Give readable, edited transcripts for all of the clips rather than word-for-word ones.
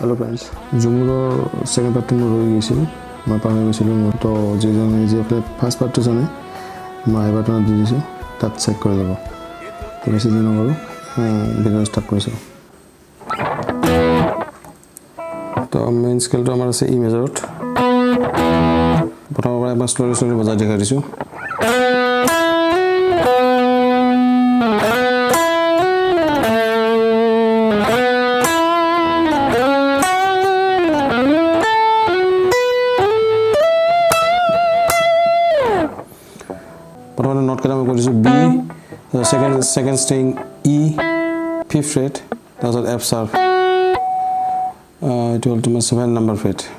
Hello friends, Jhumoor second part to roi geisil ma parai geisil to je jone je apne first part to jane ma ebar to di disu tat check kore labo to besi din horu video start korisu to main scale to amar ase E major prothom bar ebar slowly bajai dekhai disu note kara kori B the second string E fifth fret that's what F sharp it will to 7 number fret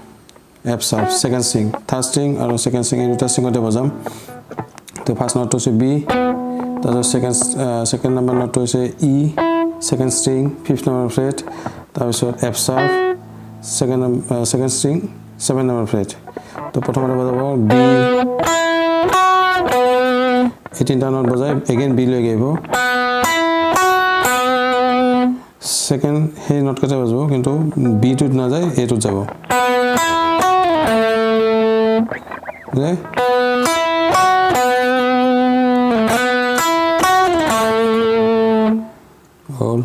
F sharp second string third string or second string এই দুটা stringতে বজাম তো first note to B that's second number note to E second string fifth number fret that's what F sharp second string 7 number fret তো প্রথমে বজাব B 18 টা note বজাই again B লৈ গইব second হে নোট কাটা বাজব কিন্তু B টুত না যায় A টুত যাব বুঝলে হল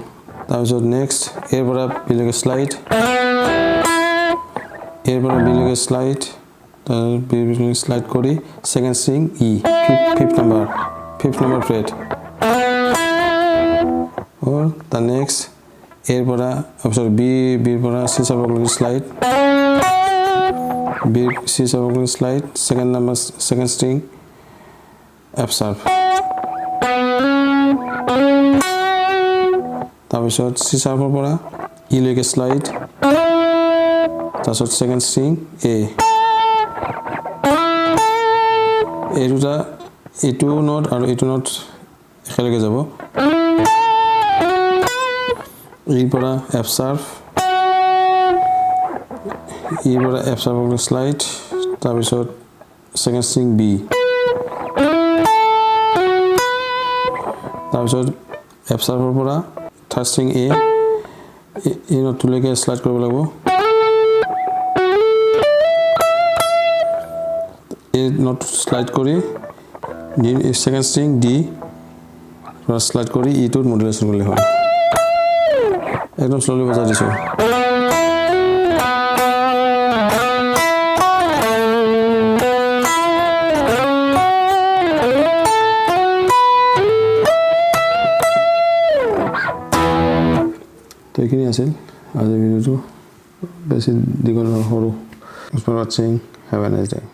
তাৰপিছত নেক্সট এৰ পৰা B লৈকে স্লাইড এৰ পৰা B লৈকে স্লাইড B লৈকে স্লাইড কৰি second string E fifth number fret or the next A para sorry B para C sharp slide B C sharp slide second string F sharp তাৰপিছত C sharp পৰা E লৈকে slide তাৰপিছত second string A এই দুটা এটু note আৰু এটু note একেলগে যাব এই পৰা F sharp এই পৰা F sharp স্লাইড তাৰপিছত সেকেন্ড স্ট্ৰিং B তাৰপিছত F sharp পৰা থাৰ্ড স্ট্ৰিং A এই নোটলৈকে স্লাইড কৰিব লাগিব এই নোট স্লাইড কৰি second string D slide kori E to modulation kole hoy ekdom slowly bajai disu to ekini asil aaj video to besi digon horu for watching have a nice day